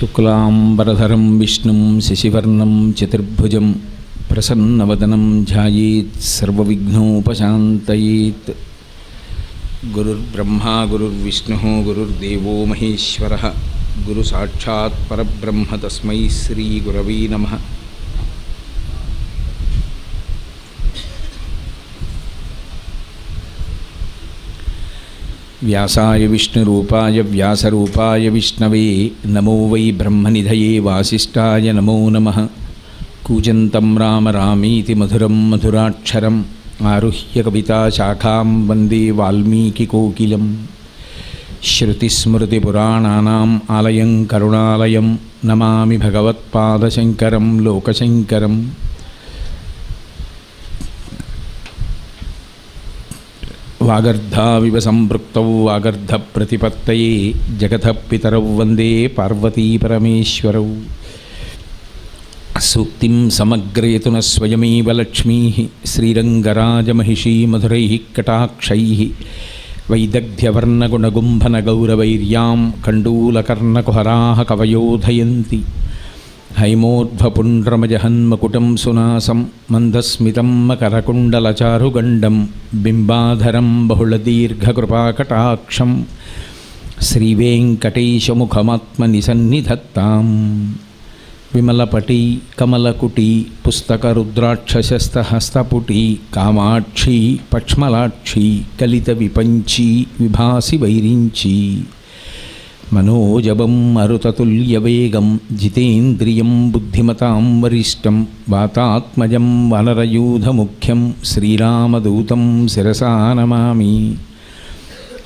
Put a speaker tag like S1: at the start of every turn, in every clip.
S1: శుక్లాంబరధరం విష్ణుం శశివర్ణం చతుర్భుజం ప్రసన్నవదనం ధ్యాయేత్ సర్వవిఘ్నోపశాంతయేత్. గురుర్బ్రహ్మా గురుర్విష్ణుః గురుర్దేవో మహేశ్వరః గురు సాక్షాత్ పరబ్రహ్మ తస్మై శ్రీ గురవే నమః. వ్యాసాయ విష్ణురూపాయ వ్యాసరూపాయ విష్ణవే నమో వై బ్రహ్మనిధయే వాసిష్ఠాయ నమో నమః. కూజంతం రామ రామీతి మధురం మధురాక్షరం ఆరుహ్య కవితాశాఖాం వందే వాల్మీకికోకిలం. శ్రుతిస్మృతిపురాణానాం ఆలయం కరుణాలయం నమామి భగవత్పాదశంకరం లోకశంకరం. వాగర్ధావివ సంపృక్తౌ వాగర్ధప్రతిపత్తయే జగతః పితరౌ వందే పార్వతీపరమేశ్వరౌ. సూక్తిం సమగ్రయతున స్వయమేవ లక్ష్మీః శ్రీరంగరాజమహిషీ మధురైః కటాక్షైః వైదగ్ధ్యవర్ణగుణగుంభనగౌరవైర్యాం కండూలకర్ణకుహరాः కవయోధయంతి. హైమోర్ధ్వపుండ్రమజహన్మకుటం సునాసం మందస్మితం మకరకుండలచారుగండం బింబాధరం బహుళదీర్ఘకృపాకటాక్షం శ్రీవేంకటేశముఖమాత్మనిసన్నిధత్తాం. విమలపటి కమలకుటి పుస్తకరుద్రాక్షశస్తహస్తపుటి కామాక్షి పక్ష్మలాక్షి కలిత విపంచి విభాసి వైరించి. మనోజవం మరుతతుల్యవేగం జితేంద్రియం బుద్ధిమతాం వరిష్టం వాతాత్మజం వనరయూధముఖ్యం శ్రీరామదూతం శిరసా నమామి.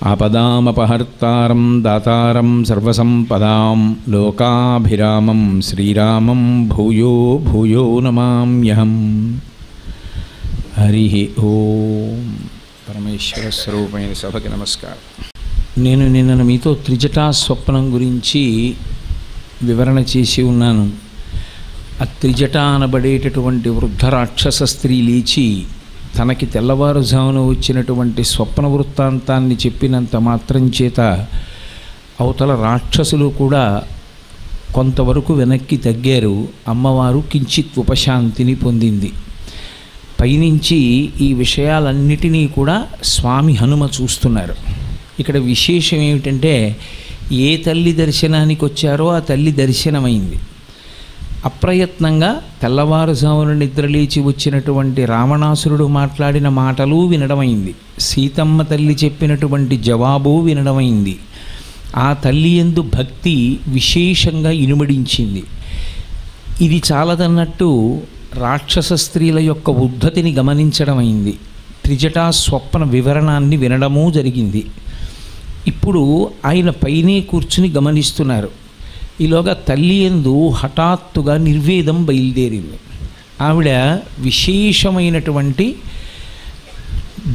S1: ఆపదామపహర్తారం దాతారం సర్వసంపదాం లోకాభిరామం శ్రీరామం భూయో భూయో నమామ్యహం. హరి ఓం. పరమేశ్వర స్వరూపమైన సభకి నమస్కారం. నేను నిన్న మీతో త్రిజటా స్వప్నం గురించి వివరణ చేసి ఉన్నాను. ఆ త్రిజట అనబడేటటువంటి వృద్ధ రాక్షస స్త్రీ లేచి తనకి తెల్లవారుజామున వచ్చినటువంటి స్వప్న వృత్తాంతాన్ని చెప్పినంత మాత్రం చేత అవతల రాక్షసులు కూడా కొంతవరకు వెనక్కి తగ్గారు. అమ్మవారు కించిత్ ఉపశాంతిని పొందింది. పైనుంచి ఈ విషయాలన్నిటినీ కూడా స్వామి హనుమ చూస్తున్నారు. ఇక్కడ విశేషం ఏమిటంటే ఏ తల్లి దర్శనానికి వచ్చారో ఆ తల్లి దర్శనమైంది. అప్రయత్నంగా తెల్లవారుజామున నిద్రలేచి వచ్చినటువంటి రావణాసురుడు మాట్లాడిన మాటలు వినడమైంది. సీతమ్మ తల్లి చెప్పినటువంటి జవాబు వినడమైంది. ఆ తల్లి యందు భక్తి విశేషంగా ఇనుమడించింది. ఇది చాలదన్నట్టు రాక్షస స్త్రీల యొక్క ఉద్ధతిని గమనించడమైంది. త్రిజటా స్వప్న వివరణాన్ని వినడమూ జరిగింది. ఇప్పుడు ఆయన పైనే కూర్చుని గమనిస్తున్నారు. ఈలోగా తల్లి యందు హఠాత్తుగా నిర్వేదం బయలుదేరింది. ఆవిడ విశేషమైనటువంటి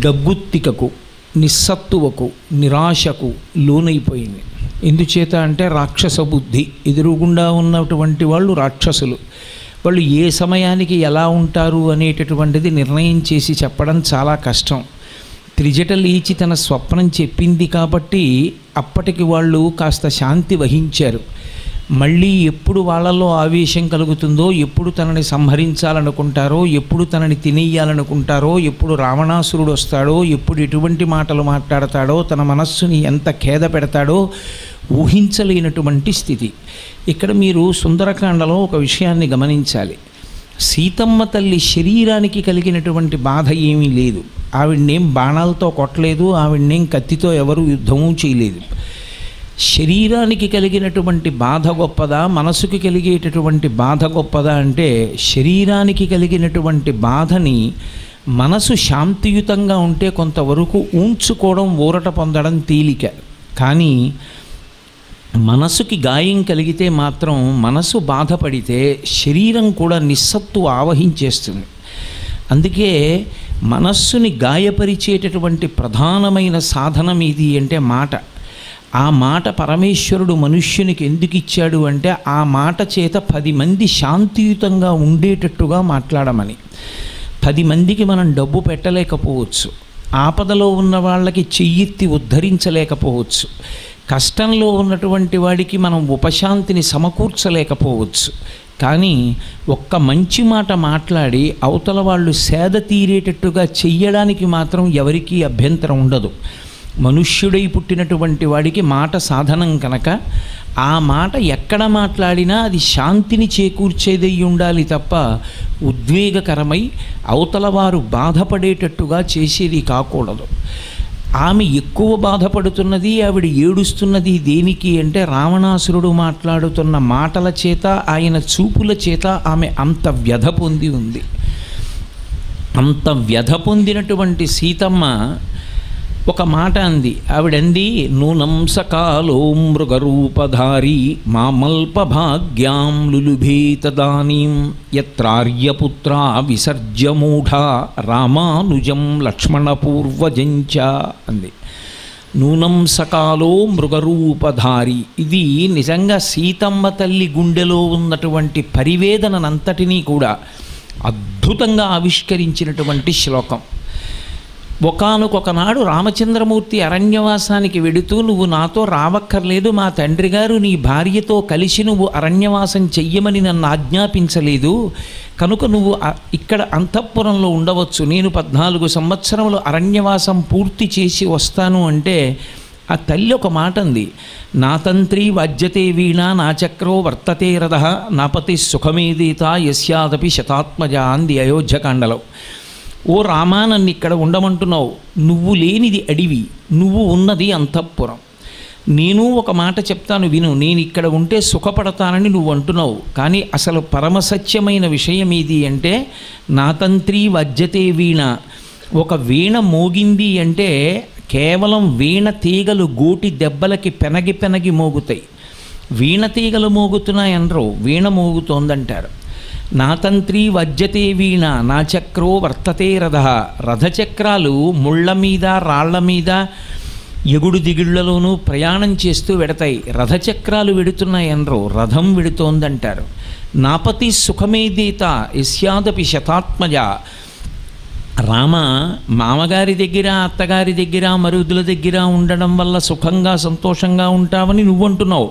S1: గగ్గుత్తికకు నిస్సత్తువకు నిరాశకు లోనైపోయింది. ఎందుచేత అంటే రాక్షస బుద్ధి. ఎదురుగుండా ఉన్నటువంటి వాళ్ళు రాక్షసులు. వాళ్ళు ఏ సమయానికి ఎలా ఉంటారు అనేటటువంటిది నిర్ణయం చేసి చెప్పడం చాలా కష్టం. త్రిజట లేచి తన స్వప్నం చెప్పింది కాబట్టి అప్పటికి వాళ్ళు కాస్త శాంతి వహించారు. మళ్ళీ ఎప్పుడు వాళ్ళలో ఆవేశం కలుగుతుందో, ఎప్పుడు తనని సంహరించాలనుకుంటారో, ఎప్పుడు తనని తినేయాలనుకుంటారో, ఎప్పుడు రావణాసురుడు వస్తాడో, ఎప్పుడు ఎటువంటి మాటలు మాట్లాడతాడో, తన మనస్సుని ఎంత ఖేద పెడతాడో ఊహించలేనటువంటి స్థితి. ఇక్కడ మీరు సుందరకాండలో ఒక విషయాన్ని గమనించాలి. సీతమ్మ తల్లి శరీరానికి కలిగినటువంటి బాధ ఏమీ లేదు. ఆవిడ్నేం బాణాలతో కొట్టలేదు, ఆవిడ్నేం కత్తితో ఎవరు యుద్ధము చేయలేదు. శరీరానికి కలిగినటువంటి బాధ గొప్పదా, మనసుకి కలిగేటటువంటి బాధ గొప్పదా అంటే శరీరానికి కలిగినటువంటి బాధని మనసు శాంతియుతంగా ఉంటే కొంతవరకు ఉంచుకోవడం, ఊరట పొందడం తేలిక. కానీ మనసుకి గాయం కలిగితే మాత్రం, మనసు బాధపడితే శరీరం కూడా నిస్సత్తు ఆవహించేస్తుంది. అందుకే మనస్సుని గాయపరిచేటటువంటి ప్రధానమైన సాధనం ఏది అంటే మాట. ఆ మాట పరమేశ్వరుడు మనుష్యునికి ఎందుకు ఇచ్చాడు అంటే ఆ మాట చేత 10 మంది శాంతియుతంగా ఉండేటట్టుగా మాట్లాడమని. 10 మందికి మనం డబ్బు పెట్టలేకపోవచ్చు, ఆపదలో ఉన్న వాళ్ళకి చెయ్యెత్తి ఉద్ధరించలేకపోవచ్చు, కష్టంలో ఉన్నటువంటి వాడికి మనం ఉపశాంతిని సమకూర్చలేకపోవచ్చు, కానీ ఒక్క మంచి మాట మాట్లాడి అవతల వాళ్ళు సేద తీరేటట్టుగా చెయ్యడానికి మాత్రం ఎవరికీ అభ్యంతరం ఉండదు. మనుష్యుడై పుట్టినటువంటి వాడికి మాట సాధనం కనుక ఆ మాట ఎక్కడ మాట్లాడినా అది శాంతిని చేకూర్చేదై ఉండాలి తప్ప ఉద్వేగకరమై అవతల వారు బాధపడేటట్టుగా చేసేది కాకూడదు. ఆమె ఎక్కువ బాధపడుతున్నది, ఆవిడ ఏడుస్తున్నది దేనికి అంటే రావణాసురుడు మాట్లాడుతున్న మాటల చేత, ఆయన చూపుల చేత ఆమె అంత వ్యధ పొంది ఉంది. అంత వ్యధ పొందినటువంటి సీతమ్మ ఒక మాట అంది. ఆవిడంది, నూనం సకాలో మృగరూపధారి మామల్పభాగ్యాం లులుభేతదానీం యత్రార్యపుత్ర విసర్జ్యమూఢ రామానుజం లక్ష్మణపూర్వజంచ అంది. నూనం సకాలో మృగరూపధారి, ఇది నిజంగా సీతమ్మ తల్లి గుండెలో ఉన్నటువంటి పరివేదనంతటినీ కూడా అద్భుతంగా ఆవిష్కరించినటువంటి శ్లోకం. ఒకానొకనాడు రామచంద్రమూర్తి అరణ్యవాసానికి వెడుతూ, నువ్వు నాతో రావక్కర్లేదు, మా తండ్రి గారు నీ భార్యతో కలిసి నువ్వు అరణ్యవాసం చెయ్యమని నన్ను ఆజ్ఞాపించలేదు, కనుక నువ్వు ఇక్కడ అంతఃపురంలో ఉండవచ్చు, నేను 14 సంవత్సరములు అరణ్యవాసం పూర్తి చేసి వస్తాను అంటే ఆ తల్లి ఒక మాట అంది, నా తంత్రి వాజ్యతే వీణ నా చక్రో వర్తతే రథ నాపతి సుఖమేదీత యస్యాదపి శతాత్మజ అంది అయోధ్యకాండలో. ఓ రామా, నన్ను ఇక్కడ ఉండమంటున్నావు, నువ్వు లేనిది అడివి, నువ్వు ఉన్నది అంతఃపురం. నేను ఒక మాట చెప్తాను విను, నేను ఇక్కడ ఉంటే సుఖపడతానని నువ్వు అంటున్నావు, కానీ అసలు పరమసత్యమైన విషయం ఏది అంటే నా తంత్రి వజ్జతే వీణ. ఒక వీణ మోగింది అంటే కేవలం వీణ తీగలు గోటి దెబ్బలకి పెనగి పెనగి మోగుతాయి. వీణ తీగలు మోగుతున్నాయనరు, వీణ మోగుతోందంటారు. నా తంత్రి వజ్జతే వీణ నా చక్రో వర్తతే రథ. రథచక్రాలు ముళ్ళ మీద రాళ్ల మీద ఎగుడు దిగుళ్లలోనూ ప్రయాణం చేస్తూ వెడతాయి. రథచక్రాలు వెడుతున్నాయనరు, రథం వెడుతోందంటారు. నాపతి సుఖమేదీత యస్యాదపి శతాత్మజ. రామ, మామగారి దగ్గర అత్తగారి దగ్గర మరుదుల దగ్గర ఉండడం వల్ల సుఖంగా సంతోషంగా ఉంటావని నువ్వంటున్నావు,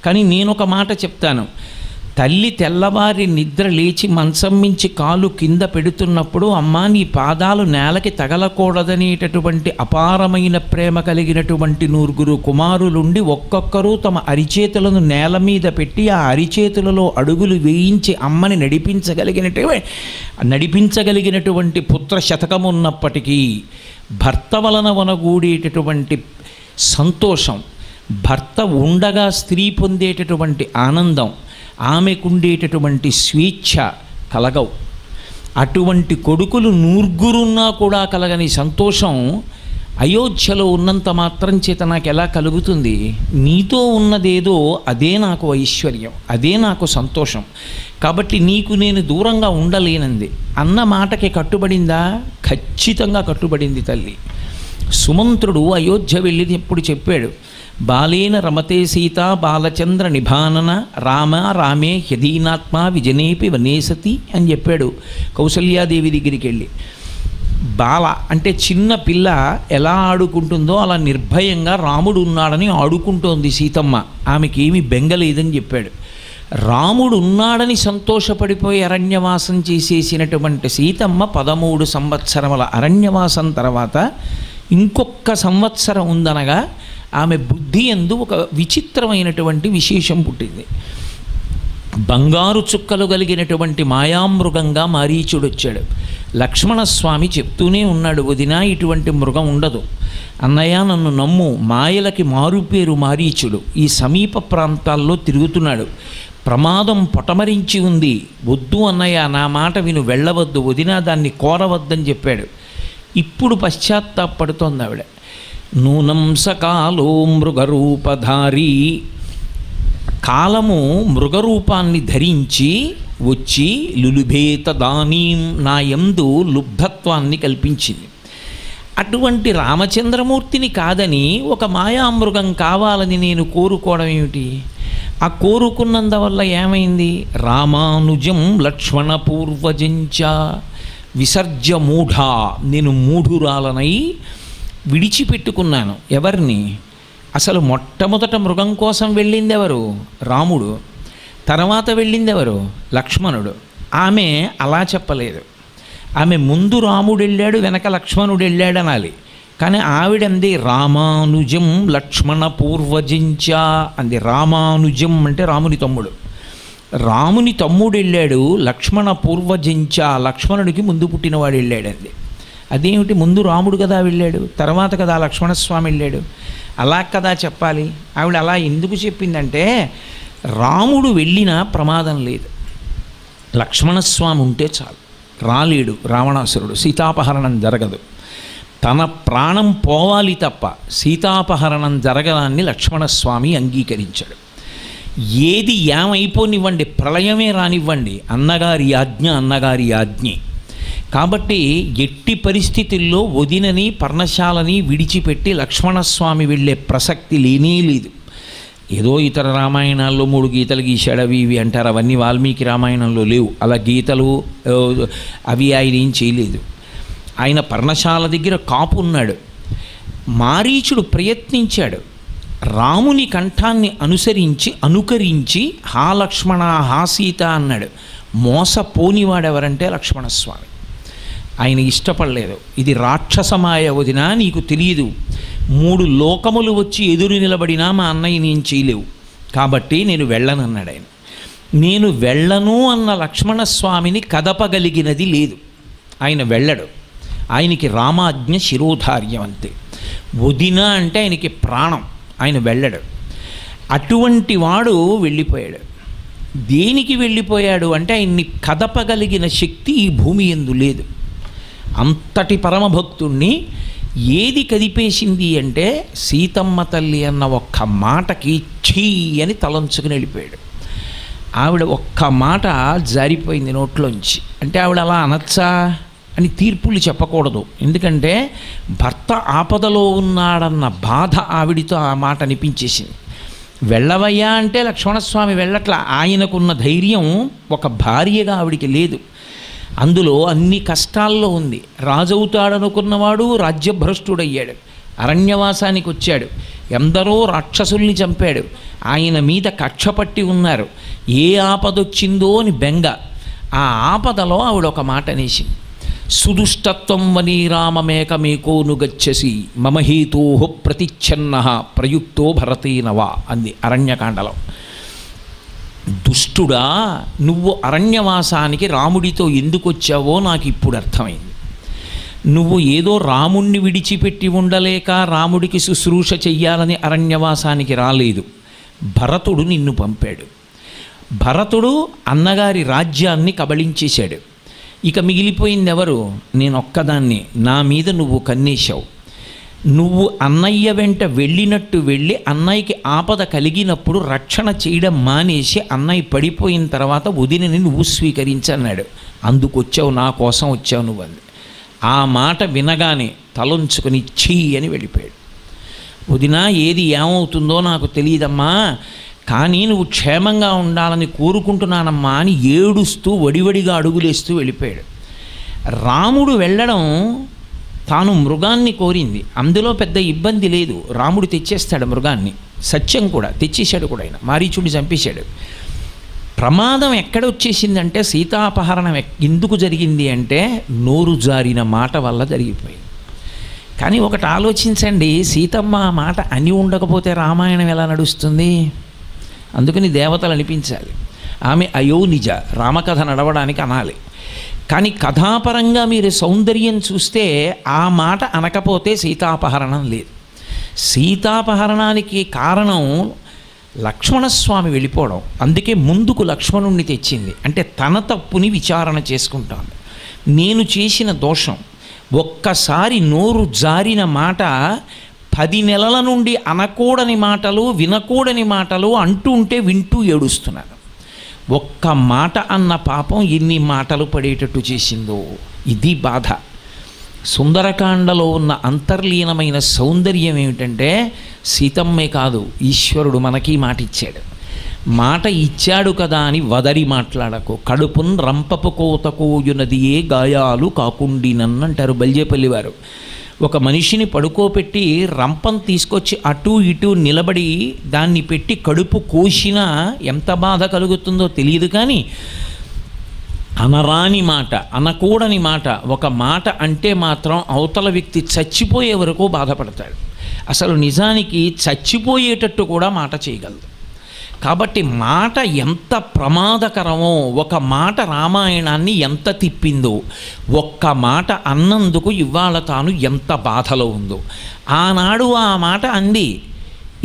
S1: కానీ నేనొక మాట చెప్తాను. తల్లి తెల్లవారి నిద్ర లేచి మంచం మించి కాలు కింద పెడుతున్నప్పుడు, అమ్మా నీ పాదాలు నేలకి తగలకూడదనేటటువంటి అపారమైన ప్రేమ కలిగినటువంటి 9 కుమారులుండి ఒక్కొక్కరూ తమ అరిచేతులను నేల మీద పెట్టి ఆ అరిచేతులలో అడుగులు వేయించి అమ్మని నడిపించగలిగినటువంటి పుత్ర శతకం ఉన్నప్పటికీ భర్త వలన వనగూడేటటువంటి సంతోషం, భర్త ఉండగా స్త్రీ పొందేటటువంటి ఆనందం, ఆమెకుండేటటువంటి స్వేచ్ఛ కలగవు. అటువంటి కొడుకులు 9 కూడా కలగని సంతోషం అయోధ్యలో ఉన్నంత మాత్రం చేత నాకు ఎలా కలుగుతుంది? నీతో ఉన్నదేదో అదే నాకు ఐశ్వర్యం, అదే నాకు సంతోషం. కాబట్టి నీకు నేను దూరంగా ఉండలేనంది అన్న మాటకి కట్టుబడిందా? ఖచ్చితంగా కట్టుబడింది తల్లి. సుమంత్రుడు అయోధ్య వెళ్ళి ఎప్పుడు చెప్పాడు, బాలేన రమతే సీత బాలచంద్ర నిభానన రామ రామే హ్యదీనాత్మ విజనేపి వనేసతి అని చెప్పాడు కౌసల్యాదేవి దగ్గరికి వెళ్ళి. బాల అంటే చిన్న పిల్ల ఎలా ఆడుకుంటుందో అలా నిర్భయంగా రాముడు ఉన్నాడని ఆడుకుంటోంది సీతమ్మ, ఆమెకేమీ బెంగలేదని చెప్పాడు. రాముడు ఉన్నాడని సంతోషపడిపోయి అరణ్యవాసం చేసేసినటువంటి సీతమ్మ 13 సంవత్సరముల అరణ్యవాసం తర్వాత ఇంకొక సంవత్సరం ఉందనగా ఆమె బుద్ధి యందు ఒక విచిత్రమైనటువంటి విశేషం పుట్టింది. బంగారు చుక్కలు కలిగినటువంటి మాయామృగంగా మారీచుడు వచ్చాడు. లక్ష్మణస్వామి చెప్తూనే ఉన్నాడు, వదినా ఇటువంటి మృగం ఉండదు, అన్నయ్య నన్ను నమ్ము, మాయలకి మారుపేరు మారీచుడు, ఈ సమీప ప్రాంతాల్లో తిరుగుతున్నాడు, ప్రమాదం పొటమరించి ఉంది, వద్దు అన్నయ్య నా మాట విను, వెళ్ళవద్దు, వదినా దాన్ని కోరవద్దని చెప్పాడు. ఇప్పుడు పశ్చాత్తాపడుతోంది ఆవిడ. నూనం సకాలో మృగరూపధారి, కాలము మృగరూపాన్ని ధరించి వచ్చి లులుభేత దానీం నా యందు లుబ్ధత్వాన్ని కల్పించింది. అటువంటి రామచంద్రమూర్తిని కాదని ఒక మాయామృగం కావాలని నేను కోరుకోవడం ఏమిటి? ఆ కోరుకున్నందువల్ల ఏమైంది? రామానుజం లక్ష్మణ పూర్వజంచ విసర్జ మూఢ, నేను మూఢురాలనై విడిచిపెట్టుకున్నాను. ఎవరిని? అసలు మొట్టమొదట మృగం కోసం వెళ్ళింది ఎవరు? రాముడు. తర్వాత వెళ్ళింది ఎవరు? లక్ష్మణుడు. ఆమె అలా చెప్పలేదు. ఆమె ముందు రాముడు వెళ్ళాడు, వెనక లక్ష్మణుడు వెళ్ళాడు అనాలి. కానీ ఆవిడంది రామానుజం లక్ష్మణ పూర్వజించ అంది. రామానుజం అంటే రాముని తమ్ముడు. రాముని తమ్ముడు వెళ్ళాడు, లక్ష్మణ పూర్వజించ లక్ష్మణుడికి ముందు పుట్టినవాడు వెళ్ళాడండి. అదేమిటి? ముందు రాముడు కదా వెళ్ళాడు, తర్వాత కదా లక్ష్మణస్వామి వెళ్ళాడు. అలా కదా చెప్పాలి. ఆవిడ అలా ఎందుకు చెప్పిందంటే రాముడు వెళ్ళినా ప్రమాదం లేదు, లక్ష్మణస్వామి ఉంటే చాలు. రాలేడు రావణాసురుడు, సీతాపహరణం జరగదు. తన ప్రాణం పోవాలి తప్ప సీతాపహరణం జరగడాన్ని లక్ష్మణస్వామి అంగీకరించాడు. ఏది ఏమైపోనివ్వండి, ప్రళయమే రానివ్వండి, అన్నగారి ఆజ్ఞ అన్నగారి ఆజ్ఞే. కాబట్టి ఎట్టి పరిస్థితుల్లో వదినని పర్ణశాలని విడిచిపెట్టి లక్ష్మణస్వామి వెళ్ళే ప్రసక్తి లేనే లేదు. ఏదో ఇతర రామాయణాల్లో 3 గీతలు గీశాడు అవి ఇవి అంటారు, అవన్నీ వాల్మీకి రామాయణంలో లేవు. అలా గీతలు అవి ఆయన ఏం చేయలేదు. ఆయన పర్ణశాల దగ్గర కాపు ఉన్నాడు. మారీచుడు ప్రయత్నించాడు, రాముని కంఠాన్ని అనుకరించి హా లక్ష్మణ హా సీత అన్నాడు. మోసపోనివాడెవరంటే లక్ష్మణస్వామి. ఆయన ఇష్టపడలేదు. ఇది రాక్షసమాయ వదిన, నీకు తెలియదు, 3 లోకములు వచ్చి ఎదురు నిలబడినా మా అన్నయ్య నేను చేయలేవు, కాబట్టి నేను వెళ్ళనన్నాడు ఆయన. నేను వెళ్ళను అన్న లక్ష్మణస్వామిని కదపగలిగినది లేదు. ఆయన వెళ్ళడు. ఆయనకి రామాజ్ఞ శిరోధార్యం అంతే. వదిన అంటే ఆయనకి ప్రాణం, ఆయన వెళ్ళడు. అటువంటి వాడు వెళ్ళిపోయాడు. దేనికి వెళ్ళిపోయాడు అంటే ఆయన్ని కదపగలిగిన శక్తి ఈ భూమి యందు లేదు. అంతటి పరమభక్తుణ్ణి ఏది కదిపేసింది అంటే సీతమ్మ తల్లి అన్న ఒక్క మాటకి ఛీ అని తలంచుకుని వెళ్ళిపోయాడు. ఆవిడ ఒక్క మాట జారిపోయింది నోట్లోంచి. అంటే ఆవిడ అలా అనొచ్చా అని తీర్పులు చెప్పకూడదు, ఎందుకంటే భర్త ఆపదలో ఉన్నాడన్న బాధ ఆవిడితో ఆ మాట అనిపించేసింది. వెళ్ళవయ్యా అంటే లక్ష్మణస్వామి వెళ్ళట్లా. ఆయనకున్న ధైర్యం ఒక భార్యగా ఆవిడికి లేదు. అందులో అన్ని కష్టాల్లో ఉంది. రాజవుతాడనుకున్నవాడు రాజ్యభ్రష్టుడయ్యాడు, అరణ్యవాసానికి వచ్చాడు, ఎందరో రాక్షసుల్ని చంపాడు, ఆయన మీద కక్ష పట్టి ఉన్నారు. ఏ ఆపదొచ్చిందో అని బెంగ. ఆ ఆపదలో ఆవిడ ఒక మాట అనేసింది, సుదుష్టత్వం వనీ రామమేకమేకోను గచ్చసి మమహేతో ప్రతిచ్ఛన్న ప్రయుక్తో భరతేనవా అంది అరణ్యకాండలో. దుష్టుడా, నువ్వు అరణ్యవాసానికి రాముడితో ఎందుకు వచ్చావో నాకు ఇప్పుడు అర్థమైంది. నువ్వు ఏదో రాముణ్ణి విడిచిపెట్టి ఉండలేక రాముడికి శుశ్రూష చెయ్యాలని అరణ్యవాసానికి రాలేదు. భరతుడు నిన్ను పంపాడు. భరతుడు అన్నగారి రాజ్యాన్ని కబళించేశాడు. ఇక మిగిలిపోయింది ఎవరు? నేనొక్కదాన్ని. నా మీద నువ్వు కన్నేశావు. నువ్వు అన్నయ్య వెంట వెళ్ళినట్టు వెళ్ళి అన్నయ్యకి ఆపద కలిగినప్పుడు రక్షణ చేయడం మానేసి అన్నయ్య పడిపోయిన తర్వాత వదినని నువ్వు స్వీకరించన్నాడు. అందుకొచ్చావు, నా కోసం వచ్చావు నువ్వు అంది. ఆ మాట వినగానే తలొంచుకొని ఛీ అని వెళ్ళిపోయాడు. వదిన, ఏది ఏమవుతుందో నాకు తెలియదమ్మా, కానీ నువ్వు క్షేమంగా ఉండాలని కోరుకుంటున్నానమ్మా అని ఏడుస్తూ వడివడిగా అడుగులేస్తూ వెళ్ళిపోయాడు. రాముడు వెళ్ళడం, తాను మృగాన్ని కోరింది, అందులో పెద్ద ఇబ్బంది లేదు. రాముడు తెచ్చేస్తాడు మృగాన్ని, సత్యం కూడా తెచ్చేశాడు కూడా. ఆయన మారీచుడిని చంపేశాడు. ప్రమాదం ఎక్కడొచ్చేసిందంటే సీతాపహరణం ఎందుకు జరిగింది అంటే నోరు జారిన మాట వల్ల జరిగిపోయింది. కానీ ఒకటి ఆలోచించండి, సీతమ్మ ఆ మాట అని ఉండకపోతే రామాయణం ఎలా నడుస్తుంది? అందుకని దేవతలు అనిపించాలి. ఆమె అయోనిజ, రామకథ నడవడానికి అనాలి. కానీ కథాపరంగా మీరు సౌందర్యం చూస్తే ఆ మాట అనకపోతే సీతాపహరణం లేదు. సీతాపహరణానికి కారణం లక్ష్మణస్వామి వెళ్ళిపోవడం. అందుకే ముందుకు లక్ష్మణుణ్ణి తెచ్చింది. అంటే తన తప్పుని విచారణ చేసుకుంటాను. నేను చేసిన దోషం, ఒక్కసారి నోరు జారిన మాట 10 నెలల నుండి అనకూడని మాటలు, వినకూడని మాటలు అంటూ ఉంటే వింటూ ఏడుస్తున్నాను. ఒక్క మాట అన్న పాపం ఎన్ని మాటలు పడేటట్టు చేసిందో, ఇది బాధ. సుందరకాండలో ఉన్న అంతర్లీనమైన సౌందర్యం ఏమిటంటే సీతమ్మే కాదు, ఈశ్వరుడు మనకి మాట ఇచ్చాడు. మాట ఇచ్చాడు కదా అని వదరి మాట్లాడకు. కడుపున్ రంపపు కోతకోయునది ఏ గాయాలు కాకుండినన్నంటారు బల్జేపల్లి వారు. ఒక మనిషిని పడుకోపెట్టి రంపం తీసుకొచ్చి అటు ఇటు నిలబడి దాన్ని పెట్టి కడుపు కోసినా ఎంత బాధ కలుగుతుందో తెలియదు. కానీ అనరాని మాట, అనకూడని మాట, ఒక మాట అంటే మాత్రం అవతల వ్యక్తి చచ్చిపోయే వరకు బాధపడతాడు. అసలు నిజానికి చచ్చిపోయేటట్టు కూడా మాట చేయగలదు. కాబట్టి మాట ఎంత ప్రమాదకరమో, ఒక మాట రామాయణాన్ని ఎంత తిప్పిందో, ఒక్క మాట అన్నందుకు ఇవాళ తాను ఎంత బాధలో ఉందో. ఆనాడు ఆ మాట అంది,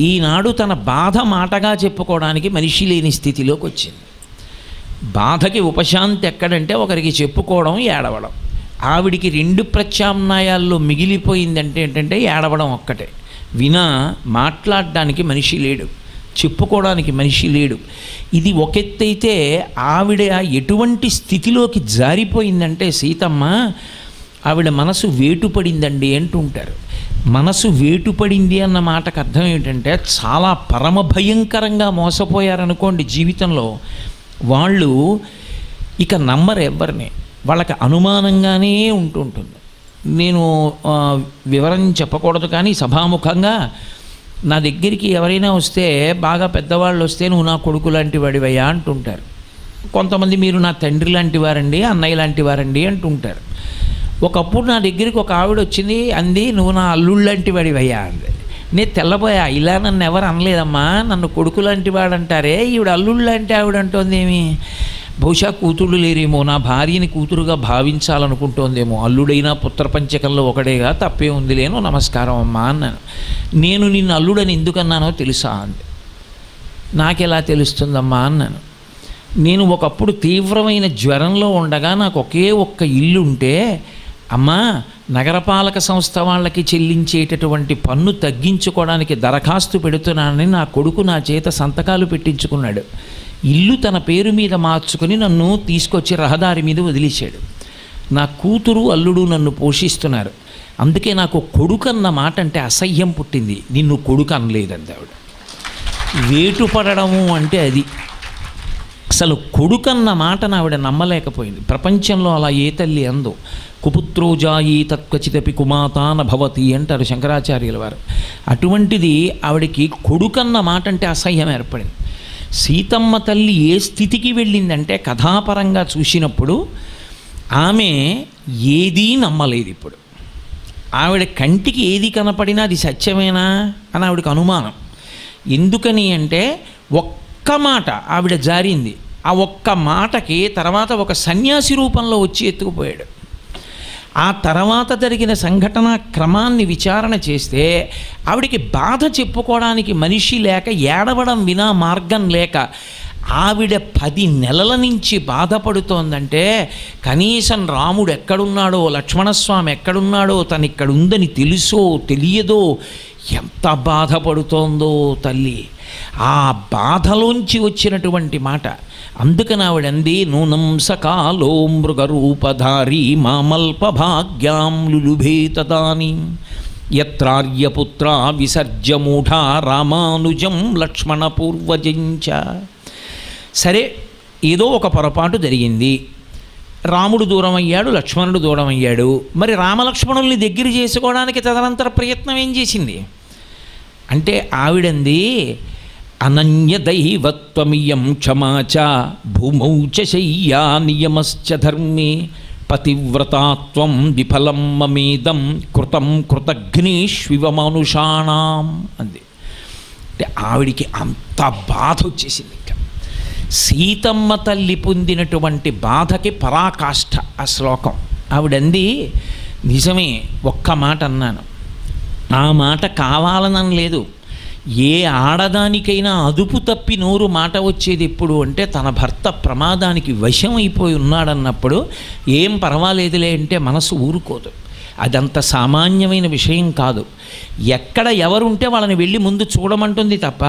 S1: ఈనాడు తన బాధ మాటగా చెప్పుకోవడానికి మనిషి లేని స్థితిలోకి వచ్చింది. బాధకి ఉపశాంతి ఎక్కడంటే ఒకరికి చెప్పుకోవడం, ఏడవడం. ఆవిడికి 2 ప్రత్యామ్నాయాల్లో మిగిలిపోయిందంటే ఏంటంటే ఏడవడం ఒక్కటే. మాట్లాడడానికి మనిషి లేడు, చెప్పుకోవడానికి మనిషి లేడు. ఇది ఒకెత్తైతే ఆవిడ ఎటువంటి స్థితిలోకి జారిపోయిందంటే సీతమ్మ, ఆవిడ మనసు వేటుపడిందండి అంటుంటారు. మనసు వేటుపడింది అన్న మాటకు అర్థం ఏంటంటే చాలా పరమ భయంకరంగా మోసపోయారనుకోండి జీవితంలో. వాళ్ళు ఇక నమ్మరు ఎవరిని, వాళ్ళకి అనుమానంగానే ఉంటుంటుంది. నేను వివరం చెప్పకూడదు కానీ సభాముఖంగా నా దగ్గరికి ఎవరైనా వస్తే, బాగా పెద్దవాళ్ళు వస్తే, నువ్వు నా కొడుకు లాంటి వాడివయ్యా అంటుంటారు. కొంతమంది మీరు నా తండ్రి లాంటి వారండి, అన్నయ్య లాంటి వారండి అంటుంటారు. ఒకప్పుడు నా దగ్గరికి ఒక ఆవిడ వచ్చింది, అంది నువ్వు నా అల్లుళ్ళు లాంటి వాడివయ్యా అంది. నేను తెల్లబోయా, ఇలా నన్ను ఎవరు అనలేదమ్మా, నన్ను కొడుకు లాంటి వాడు అంటారే, ఈవిడ అల్లుళ్ళు లాంటి ఆవిడ అంటోందేమి, బహుశా కూతుళ్ళు లేరేమో, నా భార్యని కూతురుగా భావించాలనుకుంటోందేమో, అల్లుడైనా పుత్రపంచకంలో ఒకడేగా, తప్పే ఉంది లేను, నమస్కారం అమ్మా అన్నాను. నేను నిన్ను అల్లుడని ఎందుకన్నానో తెలుసా అంది. నాకెలా తెలుస్తుందమ్మా అన్నాను. నేను ఒకప్పుడు తీవ్రమైన జ్వరంలో ఉండగా నాకు ఒకే ఒక్క ఇల్లు ఉంటే, అమ్మా నగరపాలక సంస్థ వాళ్ళకి చెల్లించేటటువంటి పన్ను తగ్గించుకోవడానికి దరఖాస్తు పెడుతున్నానని నా కొడుకు నా చేత సంతకాలు పెట్టించుకున్నాడు. ఇల్లు తన పేరు మీద మార్చుకొని నన్ను తీసుకొచ్చి రహదారి మీద వదిలేశాడు. నా కూతురు అల్లుడు నన్ను పోషిస్తున్నారు. అందుకే నాకు కొడుకు అన్న మాట అంటే అసహ్యం పుట్టింది. నిన్ను కొడుకు అనలేదండి ఆవిడ. వేటుపడము అంటే అది. అసలు కొడుకన్న మాటను ఆవిడ నమ్మలేకపోయింది. ప్రపంచంలో అలా ఏ తల్లి అందో. కుపుత్రోజాయి తత్వచితపి కుమాతాన భవతి అంటారు శంకరాచార్యుల వారు. అటువంటిది ఆవిడకి కొడుకన్న మాట అంటే అసహ్యం ఏర్పడింది. సీతమ్మ తల్లి ఏ స్థితికి వెళ్ళిందంటే కథాపరంగా చూసినప్పుడు ఆమె ఏదీ నమ్మలేదు. ఇప్పుడు ఆవిడ కంటికి ఏది కనపడినా అది సత్యమేనా అని ఆవిడకి అనుమానం. ఎందుకని అంటే ఒక్క మాట ఆవిడ జారింది. ఆ ఒక్క మాటకి తర్వాత ఒక సన్యాసి రూపంలో వచ్చి ఎత్తుకుపోయాడు. ఆ తర్వాత జరిగిన సంఘటన క్రమాన్ని విచారణ చేస్తే ఆవిడికి బాధ చెప్పుకోవడానికి మనిషి లేక, ఏడవడం వినా మార్గం లేక ఆవిడ 10 నెలల నుంచి బాధపడుతోందంటే, కనీసం రాముడు ఎక్కడున్నాడో, లక్ష్మణస్వామి ఎక్కడున్నాడో, తను ఇక్కడ ఉందని తెలుసో తెలియదో, ఎంత బాధపడుతోందో తల్లి. ఆ బాధలోంచి వచ్చినటువంటి మాట. అందుకని ఆవిడంది, నూనం సకాలో మృగరూపధారీ మామల్ప భాగ్యాం లులుభే తదాని యత్రార్యపుత్ర విసర్జమూఢా రామానుజం లక్ష్మణ పూర్వజంచ. సరే, ఏదో ఒక పొరపాటు జరిగింది. రాముడు దూరం అయ్యాడు, లక్ష్మణుడు దూరం అయ్యాడు. మరి రామలక్ష్మణుల్ని దగ్గర చేసుకోవడానికి తదనంతర ప్రయత్నం ఏం చేసింది అంటే, ఆవిడంది అనన్య దైవత్వమియం క్షమాచ భూమౌ చ శయ్యా నియమశ్చ ధర్మే పతివ్రతాత్వం విఫలం మమేదం కృతం కృతఘ్నేష్వివ మానుషాణం అంది. అంటే ఆవిడికి అంత బాధ వచ్చేసింది. ఇంకా సీతమ్మ తల్లి పొందినటువంటి బాధకి పరాకాష్ఠ ఆ శ్లోకం. ఆవిడంది, నిజమే, ఒక్క మాట అన్నాను, ఆ మాట కావాలని లేదు. ఏ ఆడదానికైనా అదుపు తప్పి నోరు మాట వచ్చేది ఎప్పుడు అంటే, తన భర్త ప్రమాదానికి వశం అయిపోయి ఉన్నాడన్నప్పుడు ఏం పర్వాలేదులే అంటే మనసు ఊరుకోదు. అదంత సామాన్యమైన విషయం కాదు. ఎక్కడ ఎవరుంటే వాళ్ళని వెళ్ళి ముందు చూడమంటుంది తప్ప,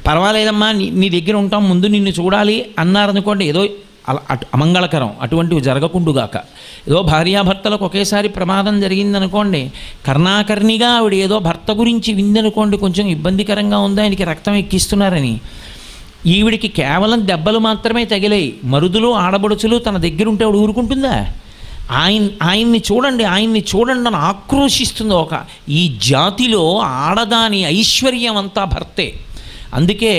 S1: పర్వాలేదమ్మా నీ దగ్గర ఉంటాం, ముందు నిన్ను చూడాలి అన్నారనుకోండి, ఏదో అలా అమంగళకరం, అటువంటివి జరగకుండుగాక. ఏదో భార్యాభర్తలకు ఒకేసారి ప్రమాదం జరిగిందనుకోండి, కర్ణాకర్ణిగా ఆవిడ ఏదో భర్త గురించి విందనుకోండి, కొంచెం ఇబ్బందికరంగా ఉంది, ఆయనకి రక్తం ఎక్కిస్తున్నారని. ఈవిడికి కేవలం దెబ్బలు మాత్రమే తగిలాయి. మరుదులు ఆడబడుచులు తన దగ్గర ఉంటే ఆవిడ ఊరుకుంటుందా? ఆయన్ని చూడండి అని ఆక్రోశిస్తుంది. ఈ జాతిలో ఆడదాని ఐశ్వర్యం అంతా భర్తే. అందుకే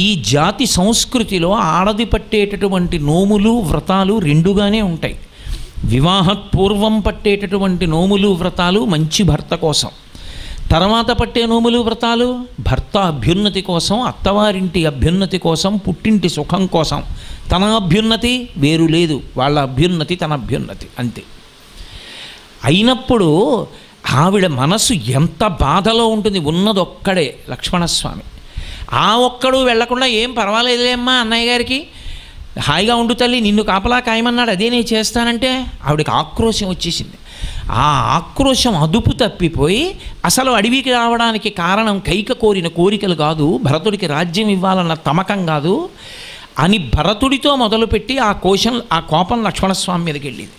S1: ఈ జాతి సంస్కృతిలో ఆడది పట్టేటటువంటి నోములు వ్రతాలు రెండుగానే ఉంటాయి. వివాహపూర్వం పట్టేటటువంటి నోములు వ్రతాలు మంచి భర్త కోసం, తర్వాత పట్టే నోములు వ్రతాలు భర్త అభ్యున్నతి కోసం, అత్తవారింటి అభ్యున్నతి కోసం, పుట్టింటి సుఖం కోసం. తన అభ్యున్నతి వేరు లేదు, వాళ్ళ అభ్యున్నతి తన అభ్యున్నతి అంతే. అయినప్పుడు ఆవిడ మనసు ఎంత బాధలో ఉంటుంది. ఉన్నదొక్కడే లక్ష్మణస్వామి. ఆ ఒక్కడు వెళ్లకుండా ఏం పర్వాలేదులేమ్మా అన్నయ్య గారికి, హాయిగా ఉండు తల్లి, నిన్ను కాపలా కాయమన్నాడు, అదే నేను చేస్తానంటే ఆవిడకి ఆక్రోశం వచ్చేసింది. ఆ ఆక్రోశం అదుపు తప్పిపోయి అసలు అడవికి రావడానికి కారణం కైక కోరిన కోరికలు కాదు, భరతుడికి రాజ్యం ఇవ్వాలన్న తమకం కాదు అని భరతుడితో మొదలుపెట్టి ఆ కోపం లక్ష్మణస్వామి మీదకి వెళ్ళింది.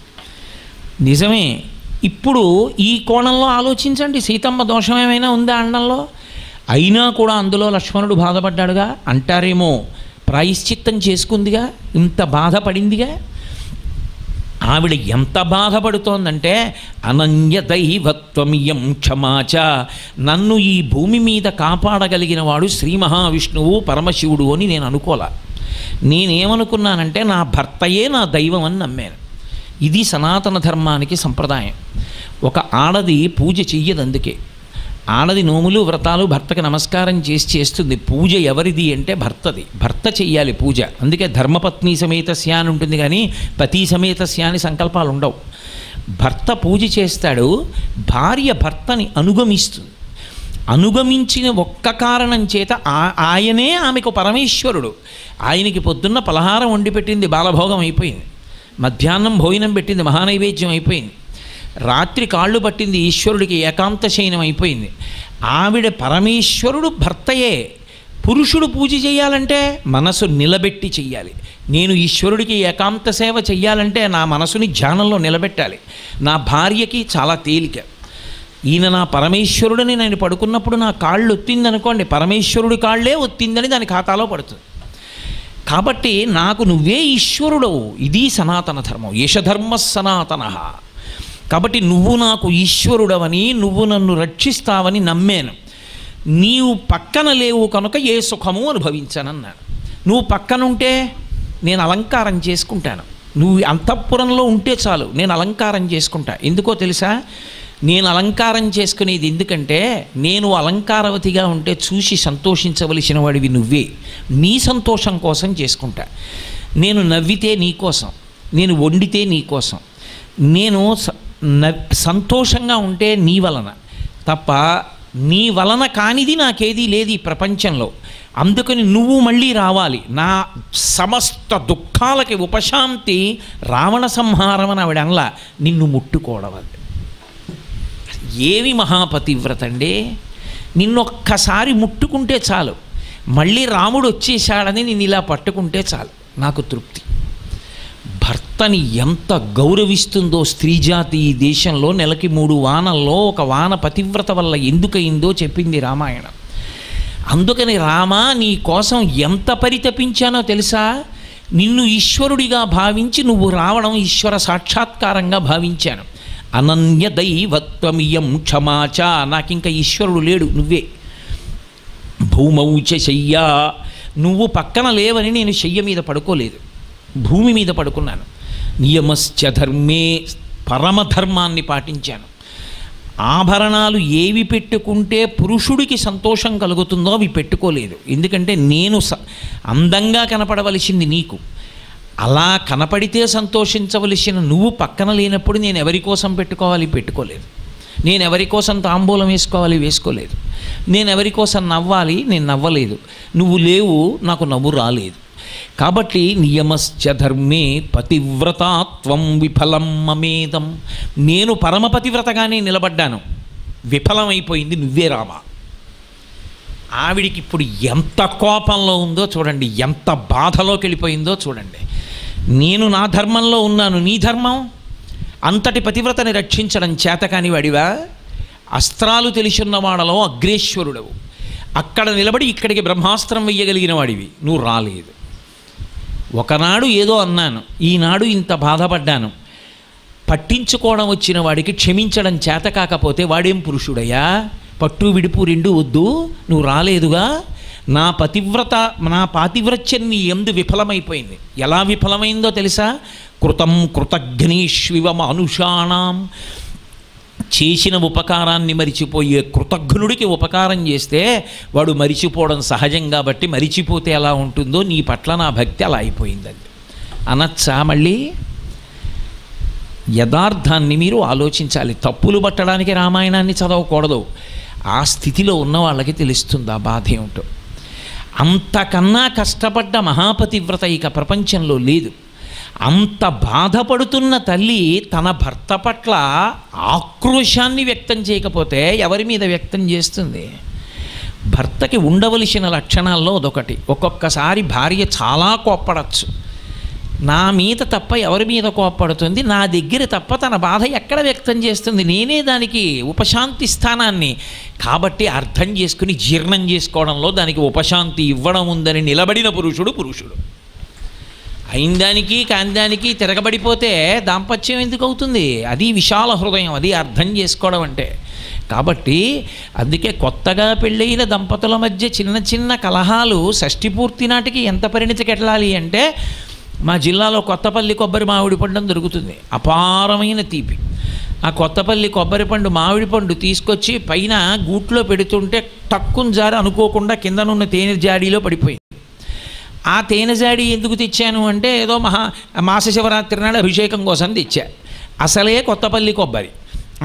S1: నిజమే. ఇప్పుడు ఈ కోణంలో ఆలోచించండి, సీతమ్మ దోషం ఏమైనా ఉందా అండంలో? అయినా కూడా అందులో లక్ష్మణుడు బాధపడ్డాడుగా అంటారేమో. ప్రాయశ్చిత్తం చేసుకుందిగా, ఇంత బాధపడిందిగా. ఆవిడ ఎంత బాధపడుతోందంటే అనన్యదైవత్వమియం క్షమాచ, నన్ను ఈ భూమి మీద కాపాడగలిగిన వాడు శ్రీ మహావిష్ణువు పరమశివుడు అని నేను అనుకోలే. నేనేమనుకున్నానంటే నా భర్తయే నా దైవం అని నమ్మాను. ఇది సనాతన ధర్మానికి సంప్రదాయం. ఒక ఆడది పూజ చెయ్యదు. అందుకే ఆడది నోములు వ్రతాలు భర్తకి నమస్కారం చేస్తుంది. పూజ ఎవరిది అంటే భర్తది. భర్త చెయ్యాలి పూజ. అందుకే ధర్మపత్ని సమేతస్య అని ఉంటుంది, కానీ పతి సమేతస్య అని సంకల్పాలు ఉండవు. భర్త పూజ చేస్తాడు, భార్య భర్తని అనుగమిస్తుంది. అనుగమించిన ఒక్క కారణం చేత ఆయనే ఆమెకు పరమేశ్వరుడు. ఆయనకి పొద్దున్న పలహారం వండి పెట్టింది, బాలభోగం అయిపోయింది. మధ్యాహ్నం భోజనం పెట్టింది, మహానైవేద్యం అయిపోయింది. రాత్రి కాళ్ళు పట్టింది, ఈశ్వరుడికి ఏకాంత శయనం అయిపోయింది. ఆవిడ పరమేశ్వరుడు భర్తయే. పురుషుడు పూజ చేయాలంటే మనసు నిలబెట్టి చెయ్యాలి. నేను ఈశ్వరుడికి ఏకాంత సేవ చెయ్యాలంటే నా మనసుని ధ్యానంలో నిలబెట్టాలి. నా భార్యకి చాలా తేలిక. ఈయన నా పరమేశ్వరుడిని నేను పడుకున్నప్పుడు నా కాళ్ళు ఒత్తిందనుకోండి, పరమేశ్వరుడి కాళ్ళే ఒత్తిందని దాని ఖాతాలో పడుతుంది. కాబట్టి నాకు నువ్వే ఈశ్వరుడవు. ఇది సనాతన ధర్మం. యశధర్మ సనాతన. కాబట్టి నువ్వు నాకు ఈశ్వరుడవని, నువ్వు నన్ను రక్షిస్తావని నమ్మాను. నీవు పక్కన లేవు కనుక ఏ సుఖము అనుభవించానన్నాను. నువ్వు పక్కనుంటే నేను అలంకారం చేసుకుంటాను. నువ్వు అంతఃపురంలో ఉంటే చాలు, నేను అలంకారం చేసుకుంటా. ఎందుకో తెలుసా? నేను అలంకారం చేసుకునేది ఎందుకంటే నేను అలంకారవతిగా ఉంటే చూసి సంతోషించవలసిన వాడివి నువ్వే. నీ సంతోషం కోసం చేసుకుంటా. నేను నవ్వితే నీ కోసం, నేను వండితే నీ కోసం, నేను సంతోషంగా ఉంటే నీ వలన తప్ప నీ వలన కానిది నాకేదీ లేదు ఈ ప్రపంచంలో. అందుకని నువ్వు మళ్ళీ రావాలి. నా సమస్త దుఃఖాలకి ఉపశాంతి రావణ సంహారం అని ఆవిడ అనలా, నిన్ను ముట్టుకోవడం. అది ఏమి మహాపతివ్రత అండి! నిన్నొక్కసారి ముట్టుకుంటే చాలు, మళ్ళీ రాముడు వచ్చేసాడని నేను ఇలా పట్టుకుంటే చాలు, నాకు తృప్తి. భర్తని ఎంత గౌరవిస్తుందో స్త్రీజాతి ఈ దేశంలో. నెలకి 3 వానల్లో ఒక వాన పతివ్రత వల్ల ఎందుకయిందో చెప్పింది రామాయణం. అందుకని రామా, నీ కోసం ఎంత పరితపించానో తెలుసా? నిన్ను ఈశ్వరుడిగా భావించి నువ్వు రావడం ఈశ్వర సాక్షాత్కారంగా భావించాను. అనన్య దైవత్వమియం క్షమాచ, నాకింక ఈశ్వరుడు లేడు, నువ్వే. భూమౌచ శయ్యా, నువ్వు పక్కన లేవని నేను శయ్య మీద పడుకోలేదు, భూమి మీద పడుకున్నాను. నియమశ్చ ధర్మే, పరమధర్మాన్ని పాటించాను. ఆభరణాలు ఏవి పెట్టుకుంటే పురుషుడికి సంతోషం కలుగుతుందో అవి పెట్టుకోలేదు. ఎందుకంటే నేను అందంగా కనపడవలసింది నీకు. అలా కనపడితే సంతోషించవలసిన నువ్వు పక్కన లేనప్పుడు నేను ఎవరి కోసం పెట్టుకోలేదు. నేను ఎవరి కోసం తాంబూలం వేసుకోలేదు. నేను ఎవరి కోసం నవ్వాలి, నేను నవ్వలేదు. నువ్వు లేవు, నాకు నవ్వు రాలేదు. కాబట్టి నియమశ్చ ధర్మే పతివ్రతాత్వం విఫలం మమేదం, నేను పరమపతివ్రతగానే నిలబడ్డాను, విఫలమైపోయింది నువ్వే రామా. ఆవిడికి ఇప్పుడు ఎంత కోపంలో ఉందో చూడండి, ఎంత బాధలోకి వెళ్ళిపోయిందో చూడండి. నేను నా ధర్మంలో ఉన్నాను, నీ ధర్మం? అంతటి పతివ్రతని రక్షించడం చేతకాని వాడివా? అస్త్రాలు తెలిసున్న వాడలో అగ్రేశ్వరుడవు. అక్కడ నిలబడి ఇక్కడికి బ్రహ్మాస్త్రం వెయ్యగలిగిన వాడివి, నువ్వు రాలేదు. ఒకనాడు ఏదో అన్నాను, ఈనాడు ఇంత బాధపడ్డాను. పట్టించుకోవడం వచ్చిన వాడికి క్షమించడం చేత కాకపోతే వాడేం పురుషుడయ్యా? పట్టు విడుపు రెండు వద్దు, నువ్వు రాలేదుగా. నా పాతివ్రత్యం నీ యందు విఫలమైపోయింది. ఎలా విఫలమైందో తెలుసా? కృతం కృతఘ్నీష్వివ మానుషాణం. చేసిన ఉపకారాన్ని మరిచిపోయే కృతఘ్నుడికి ఉపకారం చేస్తే వాడు మరిచిపోవడం సహజం. కాబట్టి మరిచిపోతే ఎలా ఉంటుందో నీ పట్ల నా భక్తి అలా అయిపోయిందండి అనొచ్చా? మళ్ళీ యథార్థాన్ని మీరు ఆలోచించాలి. తప్పులు పట్టడానికి రామాయణాన్ని చదవకూడదు. ఆ స్థితిలో ఉన్న వాళ్ళకి తెలుస్తుంది ఆ బాధ ఏమిటో. అంతకన్నా కష్టపడ్డ మహాపతివ్రత ఇక ప్రపంచంలో లేదు. అంత బాధపడుతున్న తల్లి తన భర్త పట్ల ఆక్రోశాన్ని వ్యక్తం చేయకపోతే ఎవరి మీద వ్యక్తం చేస్తుంది? భర్తకి ఉండవలసిన లక్షణాల్లో అదొకటి. ఒక్కొక్కసారి భార్య చాలా కోప్పడచ్చు. నా మీద తప్ప ఎవరి మీద కోప్పడుతుంది? నా దగ్గర తప్ప తన బాధ ఎక్కడ వ్యక్తం చేస్తుంది? నేనే దానికి ఉపశాంతి స్థానాన్ని. కాబట్టి అర్థం చేసుకుని జీర్ణం చేసుకోవడంలో దానికి ఉపశాంతి ఇవ్వడం ఉందని నిలబడిన పురుషుడు పురుషుడు. అయిన దానికి కాని దానికి తిరగబడిపోతే దాంపత్యం ఎందుకు అవుతుంది? అది విశాల హృదయం, అది అర్థం చేసుకోవడం అంటే. కాబట్టి అందుకే కొత్తగా పెళ్ళైన దంపతుల మధ్య చిన్న చిన్న కలహాలు షష్ఠి పూర్తి నాటికి ఎంత పరిణితికెళ్ళాలి అంటే, మా జిల్లాలో కొత్తపల్లి కొబ్బరి మామిడి పండు దొరుకుతుంది, అపారమైన తీపి. ఆ కొత్తపల్లి కొబ్బరి పండు మామిడి పండు తీసుకొచ్చి పైన గూట్లో పెడుతుంటే టక్కున జారి అనుకోకుండా కిందనున్న తేనె జాడీలో పడిపోయింది. ఆ తేనె జాడీ ఎందుకు తెచ్చాను అంటే, ఏదో మాస శివరాత్రి నాడు అభిషేకం కోసం తెచ్చా. అసలే కొత్తపల్లి కొబ్బరి,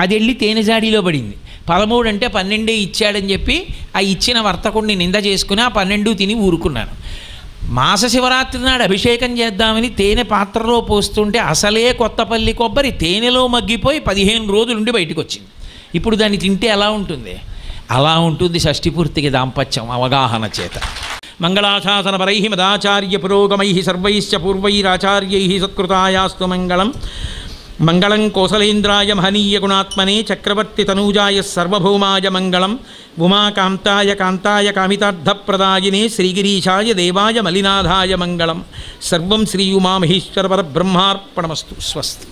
S1: అది వెళ్ళి తేనె జాడీలో పడింది. 13 అంటే 12 ఇచ్చాడని చెప్పి ఆ ఇచ్చిన వర్తకుడిని నింద చేసుకుని ఆ 12 తిని ఊరుకున్నాను. మాస శివరాత్రి నాడు అభిషేకం చేద్దామని తేనె పాత్రలో పోస్తుంటే అసలే కొత్తపల్లి కొబ్బరి తేనెలో మగ్గిపోయి 15 రోజులుండి బయటకు వచ్చింది. ఇప్పుడు దాన్ని తింటే ఎలా ఉంటుంది? అలా ఉంటుంది షష్ఠి పూర్తికి దాంపత్యం అవగాహన చేత. మంగళాశాసనపరై మదాచార్య పురోగమై సర్వైశ్చ పూర్వైరాచార్యై సత్కృతాయాస్తు మంగళం. మంగళం కోసలేంద్రాయ మహనీయ గుణాత్మనే చక్రవర్తి తనూజాయ సర్వభౌమాయ మంగళం. ఉమాకాంతాయ కాంతాయ కామితార్థప్రదాయినే శ్రీగిరీశాయ దేవాయ మలినాథాయ మంగళం. సర్వం శ్రీ ఉమామహేశ్వర పరబ్రహ్మార్పణమస్తు. స్వస్తి.